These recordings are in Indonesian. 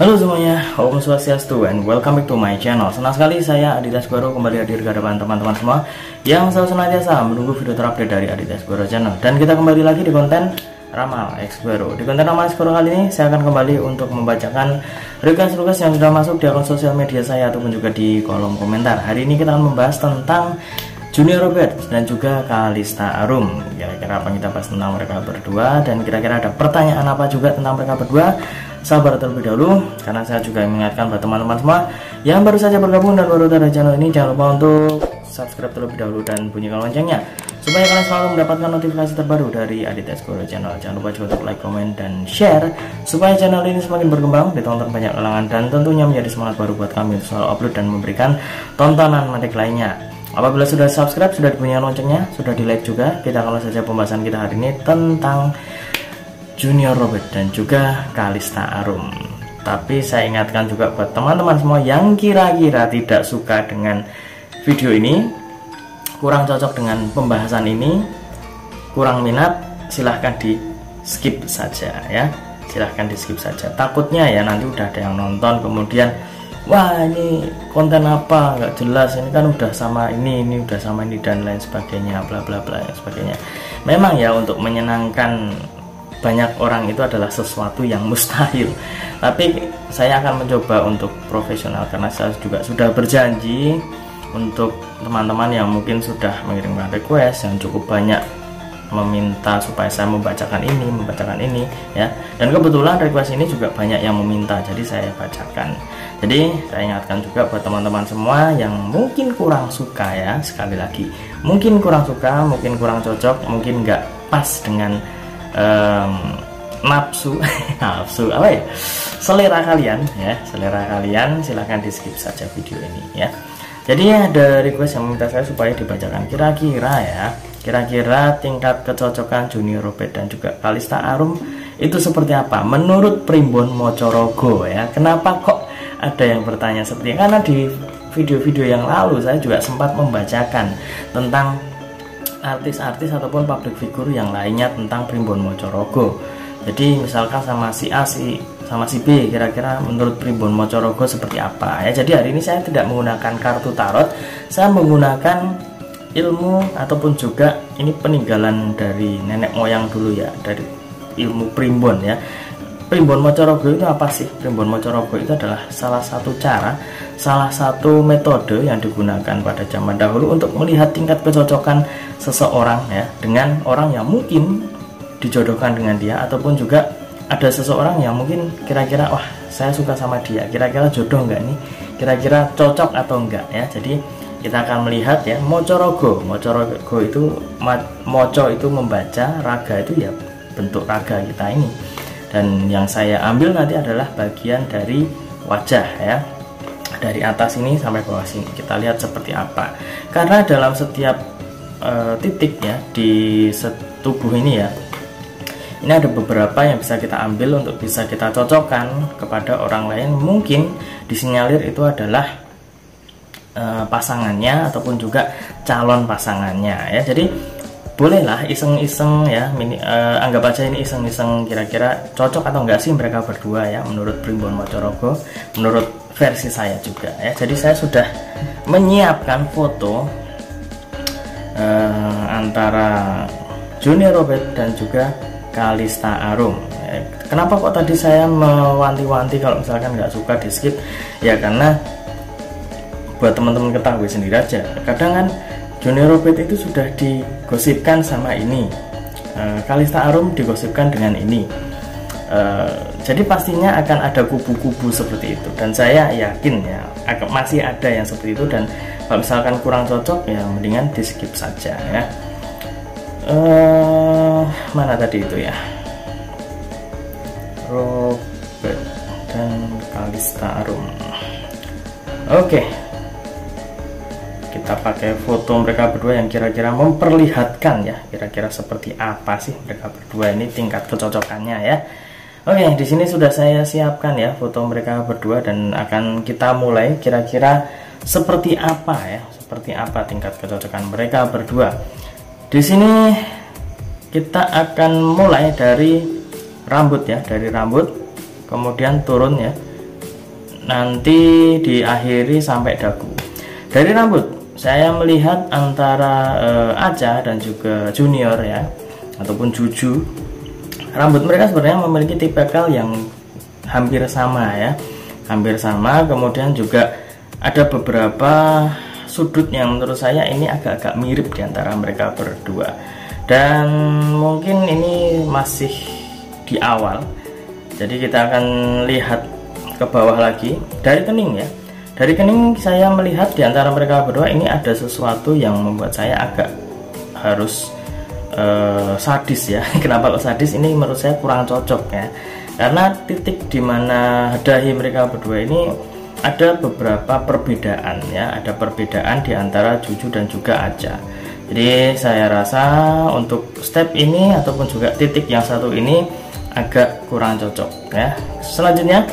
Halo semuanya, Om Swastiastu and welcome back to my channel. Senang sekali saya Aditya Sgoro kembali hadir ke hadapan teman-teman semua yang selalu senantiasa menunggu video terupdate dari Aditya Sgoro channel. Dan kita kembali lagi di konten Ramal X Sgoro. Di konten Ramal X Sgoro kali ini saya akan kembali untuk membacakan request-request yang sudah masuk di akun sosial media saya ataupun juga di kolom komentar. Hari ini kita akan membahas tentang Junior Robert dan juga Kalista Arum. Kira-kira apa kita bahas tentang mereka berdua, dan kira-kira ada pertanyaan apa juga tentang mereka berdua. Sabar terlebih dahulu, karena saya juga mengingatkan buat teman-teman semua yang baru saja bergabung dan baru ada channel ini, jangan lupa untuk subscribe terlebih dahulu dan bunyikan loncengnya supaya kalian selalu mendapatkan notifikasi terbaru dari Aditya Sgoro channel. Jangan lupa juga untuk like, comment, dan share supaya channel ini semakin berkembang, ditonton banyak kalangan, dan tentunya menjadi semangat baru buat kami untuk selalu upload dan memberikan tontonan menarik lainnya. Apabila sudah subscribe, sudah dibunyikan loncengnya, sudah di like juga, kita akan saja pembahasan kita hari ini tentang Junior Robert dan juga Kalista Arum. Tapi saya ingatkan juga buat teman-teman semua yang kira-kira tidak suka dengan video ini, kurang cocok dengan pembahasan ini, kurang minat, silahkan di skip saja ya. Silahkan di skip saja. Takutnya ya nanti udah ada yang nonton kemudian, wah ini konten apa nggak jelas, ini kan udah sama ini udah sama ini dan lain sebagainya, bla bla bla sebagainya. Memang ya untuk menyenangkan banyak orang itu adalah sesuatu yang mustahil, tapi saya akan mencoba untuk profesional karena saya juga sudah berjanji untuk teman-teman yang mungkin sudah mengirimkan request yang cukup banyak meminta supaya saya membacakan ini ya, dan kebetulan request ini juga banyak yang meminta, jadi saya bacakan. Jadi saya ingatkan juga buat teman-teman semua yang mungkin kurang suka ya, sekali lagi mungkin kurang suka, mungkin kurang cocok, mungkin nggak pas dengan nafsu apa ya, selera kalian ya, selera kalian, silahkan di skip saja video ini ya. Jadi ada request yang meminta saya supaya dibacakan kira-kira tingkat kecocokan Junior Robert dan juga Kalista Arum itu seperti apa menurut Primbon Mocorogo ya. Kenapa kok ada yang bertanya seperti ini? Karena di video-video yang lalu saya juga sempat membacakan tentang artis-artis ataupun public figure yang lainnya tentang Primbon Mocorogo. Jadi misalkan sama si A sama si B, kira-kira menurut Primbon Mocorogo seperti apa ya. Jadi hari ini saya tidak menggunakan kartu tarot, saya menggunakan ilmu ataupun juga ini peninggalan dari nenek moyang dulu ya, dari ilmu Primbon ya. Primbon Mocorogo itu apa sih? Primbon Mocorogo itu adalah salah satu metode yang digunakan pada zaman dahulu untuk melihat tingkat kecocokan seseorang ya dengan orang yang mungkin dijodohkan dengan dia, ataupun juga ada seseorang yang mungkin kira-kira wah saya suka sama dia, kira-kira jodoh enggak nih, kira-kira cocok atau enggak ya. Jadi kita akan melihat ya, Mocorogo itu moco itu membaca, raga itu ya bentuk raga kita ini. Dan yang saya ambil nanti adalah bagian dari wajah ya, dari atas ini sampai bawah sini, kita lihat seperti apa. Karena dalam setiap titik ya di tubuh ini ya, ini ada beberapa yang bisa kita ambil untuk bisa kita cocokkan kepada orang lain. Mungkin disinyalir itu adalah pasangannya ataupun juga calon pasangannya ya. Jadi bolehlah iseng-iseng ya, anggap aja ini iseng-iseng, kira-kira cocok atau enggak sih mereka berdua ya menurut Primbon Mocorogo, menurut versi saya juga ya. Jadi saya sudah menyiapkan foto antara Junior Robert dan juga Kalista Arum. Kenapa kok tadi saya mewanti-wanti kalau misalkan nggak suka di skip ya, karena buat teman-teman ketahui sendiri aja, kadang kan Junior Robert itu sudah digosipkan sama ini, Kalista Arum digosipkan dengan ini, jadi pastinya akan ada kubu-kubu seperti itu, dan saya yakin ya masih ada yang seperti itu, dan kalau misalkan kurang cocok ya mendingan di skip saja ya. Mana tadi itu ya, Robert dan Kalista Arum. Oke, kita pakai foto mereka berdua yang kira-kira memperlihatkan ya, kira-kira seperti apa sih mereka berdua ini tingkat kecocokannya ya. Oke, di sini sudah saya siapkan ya foto mereka berdua, dan akan kita mulai kira-kira seperti apa ya, seperti apa tingkat kecocokan mereka berdua. Di sini kita akan mulai dari rambut ya, dari rambut kemudian turun ya nanti diakhiri sampai dagu. Dari rambut saya melihat antara Aca dan juga Junior ya, ataupun Juju, rambut mereka sebenarnya memiliki tipikal yang hampir sama ya, hampir sama. Kemudian juga ada beberapa sudut yang menurut saya ini agak-agak mirip di antara mereka berdua. Dan mungkin ini masih di awal, jadi kita akan lihat ke bawah lagi. Dari kening ya, dari kening saya melihat di antara mereka berdua ini ada sesuatu yang membuat saya agak harus sadis ya. Kenapa kok sadis? Ini menurut saya kurang cocok ya, karena titik dimana dahi mereka berdua ini ada beberapa perbedaan ya, ada perbedaan di antara Juju dan juga Aca. Jadi saya rasa untuk step ini ataupun juga titik yang satu ini agak kurang cocok ya. Selanjutnya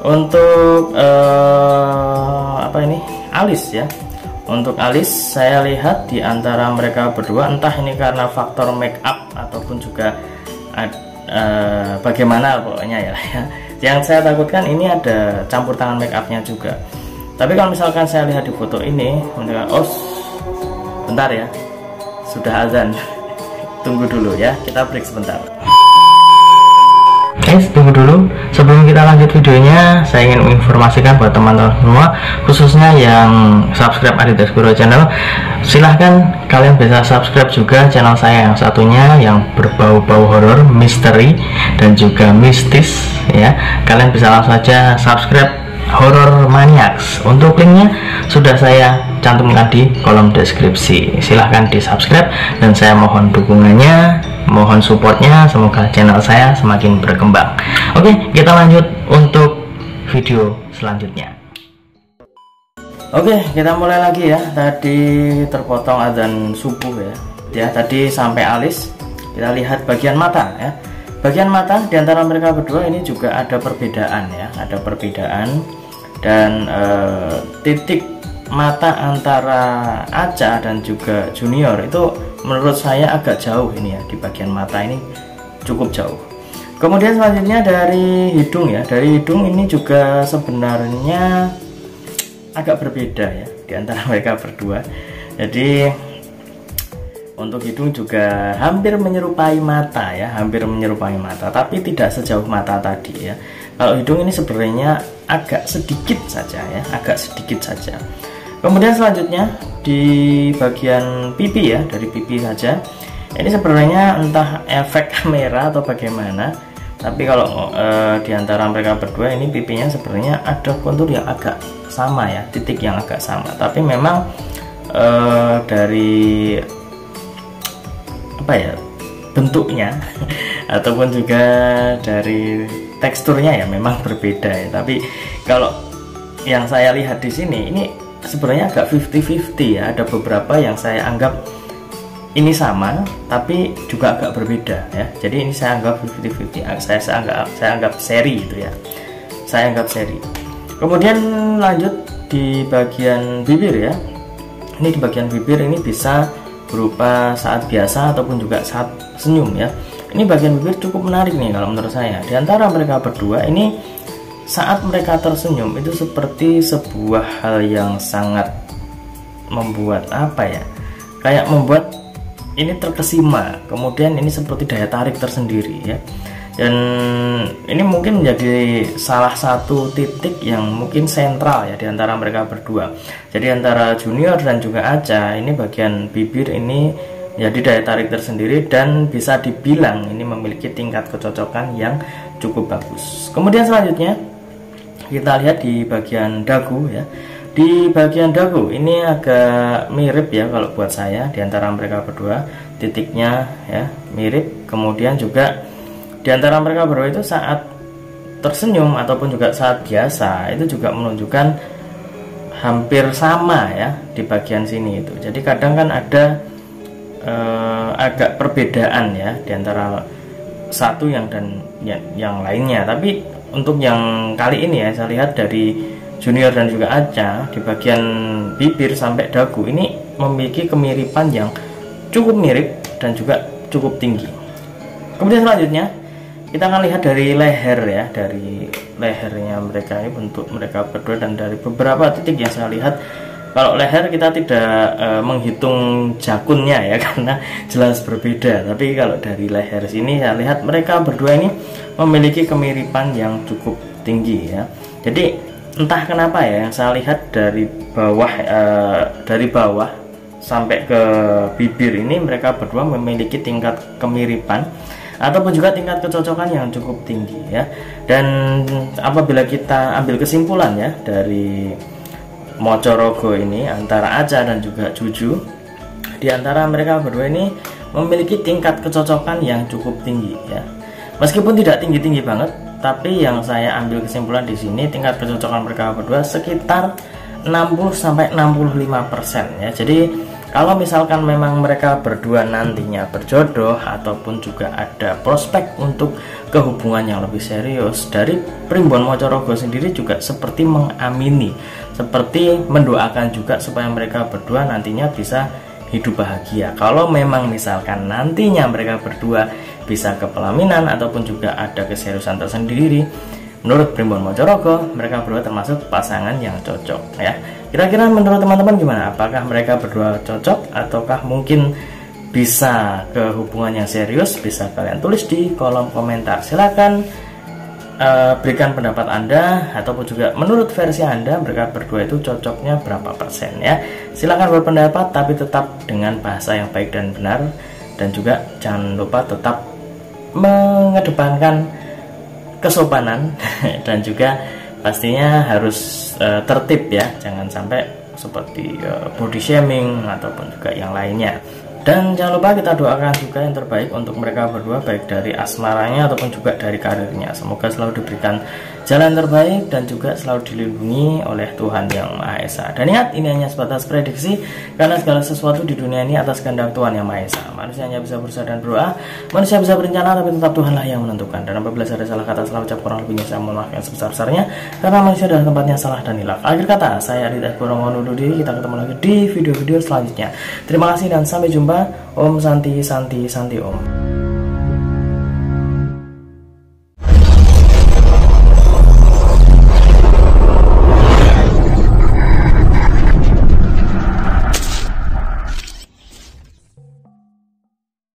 untuk apa ini, alis ya. Untuk alis saya lihat di antara mereka berdua, entah ini karena faktor make up ataupun juga bagaimana pokoknya ya. Yang saya takutkan ini ada campur tangan make upnya juga. Tapi kalau misalkan saya lihat di foto ini, oh bentar ya, sudah azan. Tunggu dulu ya, kita break sebentar. Guys, tunggu dulu. Sebelum kita lanjut videonya, saya ingin menginformasikan buat teman-teman semua, khususnya yang subscribe Adidas Goro Channel, silahkan kalian bisa subscribe juga channel saya yang satunya yang berbau-bau horor, misteri dan juga mistis ya. Kalian bisa langsung saja subscribe Horror Maniacs. Untuk linknya sudah saya cantumkan di kolom deskripsi. Silahkan di subscribe dan saya mohon dukungannya, mohon supportnya, semoga channel saya semakin berkembang. Oke, kita lanjut untuk video selanjutnya. Oke, kita mulai lagi ya. Tadi terpotong azan subuh ya, tadi sampai alis. Kita lihat bagian mata ya. Bagian mata di antara mereka berdua ini juga ada perbedaan ya, ada perbedaan. Dan titik mata antara Aca dan juga Junior itu menurut saya agak jauh ini ya, di bagian mata ini cukup jauh. Kemudian selanjutnya dari hidung ya, dari hidung ini juga sebenarnya agak berbeda ya di antara mereka berdua. Jadi untuk hidung juga hampir menyerupai mata ya, hampir menyerupai mata, tapi tidak sejauh mata tadi ya. Kalau hidung ini sebenarnya agak sedikit saja ya, agak sedikit saja. Kemudian selanjutnya di bagian pipi ya, dari pipi saja. Ini sebenarnya entah efek kamera atau bagaimana, tapi kalau di antara mereka berdua ini pipinya sebenarnya ada kontur yang agak sama ya, titik yang agak sama. Tapi memang dari apa ya, bentuknya ataupun juga dari teksturnya ya memang berbeda ya. Tapi kalau yang saya lihat di sini ini sebenarnya agak 50-50 ya. Ada beberapa yang saya anggap ini sama tapi juga agak berbeda ya. Jadi ini saya anggap 50-50. Saya anggap seri itu ya. Saya anggap seri. Kemudian lanjut di bagian bibir ya. Ini di bagian bibir ini bisa berupa saat biasa ataupun juga saat senyum ya. Ini bagian bibir cukup menarik nih kalau menurut saya. Di antara mereka berdua ini saat mereka tersenyum itu seperti sebuah hal yang sangat membuat apa ya, kayak membuat ini terkesima. Kemudian ini seperti daya tarik tersendiri ya. Dan ini mungkin menjadi salah satu titik yang mungkin sentral ya di antara mereka berdua. Jadi antara Junior dan juga Aca ini bagian bibir ini jadi daya tarik tersendiri dan bisa dibilang ini memiliki tingkat kecocokan yang cukup bagus. Kemudian selanjutnya kita lihat di bagian dagu ya. Di bagian dagu ini agak mirip ya kalau buat saya di antara mereka berdua, titiknya ya mirip. Kemudian juga di antara mereka berdua itu saat tersenyum ataupun juga saat biasa itu juga menunjukkan hampir sama ya di bagian sini itu. Jadi kadang kan ada agak perbedaan ya di antara satu yang dan yang lainnya. Tapi untuk yang kali ini ya saya lihat dari Junior dan juga Aca di bagian bibir sampai dagu ini memiliki kemiripan yang cukup mirip dan juga cukup tinggi. Kemudian selanjutnya kita akan lihat dari leher ya, dari lehernya mereka ini, bentuk mereka berdua, dan dari beberapa titik yang saya lihat. Kalau leher kita tidak menghitung jakunnya ya karena jelas berbeda, tapi kalau dari leher sini saya lihat mereka berdua ini memiliki kemiripan yang cukup tinggi ya. Jadi entah kenapa ya, yang saya lihat dari bawah sampai ke bibir ini mereka berdua memiliki tingkat kemiripan ataupun juga tingkat kecocokan yang cukup tinggi ya. Dan apabila kita ambil kesimpulan ya dari Mocorogo ini antara Acha dan juga Juju, di antara mereka berdua ini memiliki tingkat kecocokan yang cukup tinggi ya. Meskipun tidak tinggi-tinggi banget, tapi yang saya ambil kesimpulan di sini tingkat kecocokan mereka berdua sekitar 60-65% ya. Jadi kalau misalkan memang mereka berdua nantinya berjodoh ataupun juga ada prospek untuk kehubungan yang lebih serius, dari Primbon Mocorogo sendiri juga seperti mengamini, seperti mendoakan juga supaya mereka berdua nantinya bisa hidup bahagia. Kalau memang misalkan nantinya mereka berdua bisa ke pelaminan ataupun juga ada keseriusan tersendiri, menurut Primbon Mocorogo mereka berdua termasuk pasangan yang cocok ya. Kira-kira menurut teman-teman gimana? Apakah mereka berdua cocok ataukah mungkin bisa ke hubungan yang serius? Bisa kalian tulis di kolom komentar. Silakan berikan pendapat Anda, ataupun juga menurut versi Anda mereka berdua itu cocoknya berapa persen ya. Silakan berpendapat, tapi tetap dengan bahasa yang baik dan benar, dan juga jangan lupa tetap mengedepankan kesopanan dan juga pastinya harus tertib ya, jangan sampai seperti body shaming ataupun juga yang lainnya. Dan jangan lupa kita doakan juga yang terbaik untuk mereka berdua, baik dari asmaranya ataupun juga dari karirnya. Semoga selalu diberikan jalan terbaik dan juga selalu dilindungi oleh Tuhan Yang Maha Esa. Dan ingat, ini hanya sebatas prediksi, karena segala sesuatu di dunia ini atas kehendak Tuhan Yang Maha Esa. Manusia hanya bisa berusaha dan berdoa, manusia bisa berencana, tapi tetap Tuhanlah yang menentukan. Dan apabila ada salah kata, salah ucap, kurang lebihnya saya mohon maaf yang sebesar-besarnya, karena manusia adalah tempatnya salah dan hilaf. Akhir kata, saya Aditya Sgoro mohon undur diri. Kita ketemu lagi di video-video selanjutnya. Terima kasih dan sampai jumpa. Om Santi Santi Santi Om.